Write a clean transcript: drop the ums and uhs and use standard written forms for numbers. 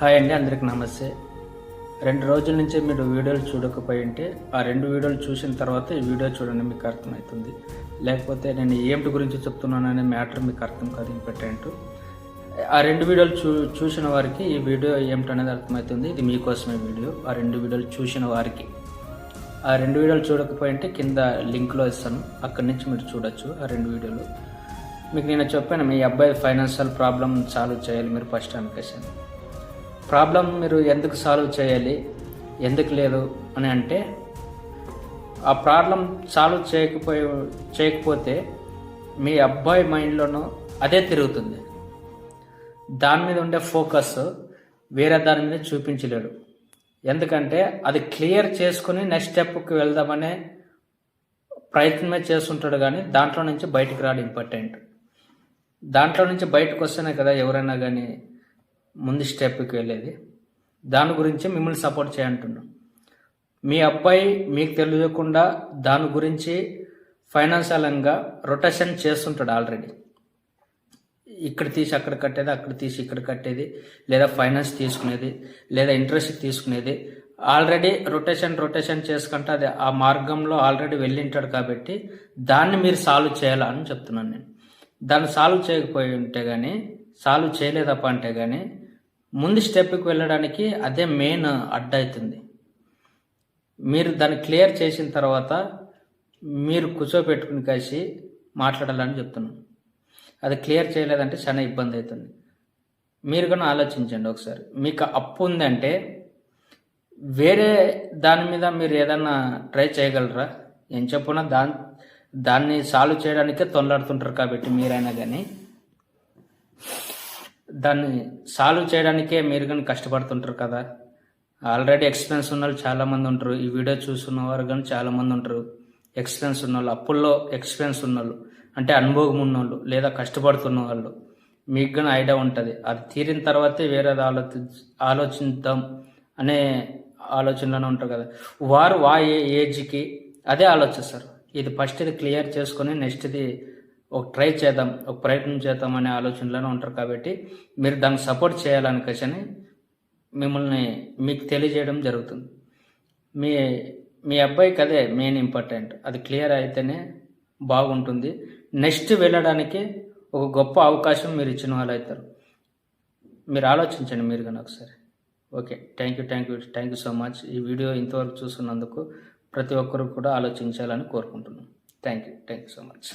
Hi అండి, అందరికి నమస్తే. 2 రోజుల నుంచి మీరు వీడియోలు చూడకపోయి ఉంటే ఆ 2 వీడియోలు చూసిన తర్వాత ఈ వీడియో చూడండి, మీకు అర్థమవుతుంది. లేకపోతే నేను ఏమిటి గురించి చెప్తున్నాననే మ్యాటర్ మీకు అర్థం కాదు ఇంపార్టెంట్. ఆ 2 వీడియోలు చూసిన వారికి ఈ వీడియో ఏమిటనేది అర్థమవుతుంది. ఇది మీకోసమే వీడియో. ఆ 2 వీడియోలు చూసిన వారికి, ఆ 2 వీడియోలు చూడకపోయి ఉంటే కింద లింక్లో ఇస్తాను, అక్కడి నుంచి మీరు చూడొచ్చు. ఆ 2 వీడియోలు మీకు నేను చెప్పాను, మీ అబ్బాయి ఫైనాన్షియల్ ప్రాబ్లం సాల్వ్ చేయాలి. మీరు ఫస్ట్ అనుకేసాను ప్రాబ్లం మీరు ఎందుకు సాల్వ్ చేయాలి, ఎందుకు లేదు అని అంటే, ఆ ప్రాబ్లం సాల్వ్ చేయకపోతే మీ అబ్బాయి మైండ్లోనూ అదే తిరుగుతుంది. దాని మీద ఉండే ఫోకస్ వేరే దాని మీద చూపించలేడు. ఎందుకంటే అది క్లియర్ చేసుకుని నెక్స్ట్ స్టెప్కి వెళ్దామనే ప్రయత్నమే చేస్తుంటాడు, కానీ దాంట్లో నుంచి బయటకు రాడు. ఇంపార్టెంట్, దాంట్లో నుంచి బయటకు వస్తేనే కదా ఎవరైనా కానీ ముందు స్టెప్కి వెళ్ళేది. దాని గురించి మిమ్మల్ని సపోర్ట్ చేయంటున్నాం. మీ అబ్బాయి మీకు తెలియకుండా దాని గురించి ఫైనాన్షియల్గా రొటేషన్ చేస్తుంటాడు ఆల్రెడీ. ఇక్కడ తీసి అక్కడ కట్టేది, అక్కడ తీసి ఇక్కడ కట్టేది, లేదా ఫైనాన్స్ తీసుకునేది, లేదా ఇంట్రెస్ట్ తీసుకునేది, ఆల్రెడీ రొటేషన్ చేసుకుంటే అది ఆ మార్గంలో ఆల్రెడీ వెళ్ళింటాడు. కాబట్టి దాన్ని మీరు సాల్వ్ చేయాలని చెప్తున్నాను నేను. దాన్ని సాల్వ్ చేయకపోయి ఉంటే కానీ, సాల్వ్ చేయలేదప్ప అంటే కానీ ముందు స్టెప్కి వెళ్ళడానికి అదే మెయిన్ అడ్డవుతుంది. మీరు దాన్ని క్లియర్ చేసిన తర్వాత మీరు కూర్చోబెట్టుకుని కలిసి మాట్లాడాలని చెప్తున్నాను. అది క్లియర్ చేయలేదంటే చాలా ఇబ్బంది అవుతుంది. మీరు కూడా ఆలోచించండి ఒకసారి. మీకు అప్పు ఉందంటే వేరే దాని మీద మీరు ఏదన్నా ట్రై చేయగలరా? ఏం చెప్పున్నా దాన్ని సాల్వ్ చేయడానికే తొందరడుతుంటారు. కాబట్టి మీరైనా కానీ దాన్ని సాల్వ్ చేయడానికే మీరు కానీ కష్టపడుతుంటారు కదా. ఆల్రెడీ ఎక్స్పీరియన్స్ ఉన్న వాళ్ళు చాలామంది ఉంటారు. ఈ వీడియో చూస్తున్న వారు కానీ చాలామంది ఉంటారు. ఎక్స్పీరియన్స్ ఉన్న వాళ్ళు, అప్పుల్లో ఎక్స్పీరియన్స్ ఉన్న వాళ్ళు, అంటే అనుభవం ఉన్న వాళ్ళు, లేదా కష్టపడుతున్న వాళ్ళు, మీకు కానీ ఐడియా ఉంటుంది. అది తీరిన తర్వాతే వేరేది ఆలోచిద్దాం అనే ఆలోచనలోనే ఉంటారు కదా. వారు ఏజ్కి అదే ఆలోచిస్తారు. ఇది ఫస్ట్ ఇది క్లియర్ చేసుకొని నెక్స్ట్ ఇది ఒక ట్రై చేద్దాం, ఒక ప్రయత్నం చేద్దాం అనే ఆలోచనలోనే ఉంటారు. కాబట్టి మీరు దాన్ని సపోర్ట్ చేయాలనికని మిమ్మల్ని మీకు తెలియజేయడం జరుగుతుంది. మీ అబ్బాయికి అదే మెయిన్ ఇంపార్టెంట్. అది క్లియర్ అయితేనే బాగుంటుంది. నెక్స్ట్ వెళ్ళడానికి ఒక గొప్ప అవకాశం మీరు ఇచ్చిన వాళ్ళు అవుతారు. మీరు ఆలోచించండి మీరు కానీ ఒకసారి. Okay, thank you so much. ఈ వీడియో ఇంతవరకు చూస్తున్నందుకు ప్రతి ఒక్కరు కూడా ఆలోచించాలని కోరుకుంటున్నాను. Thank you so much.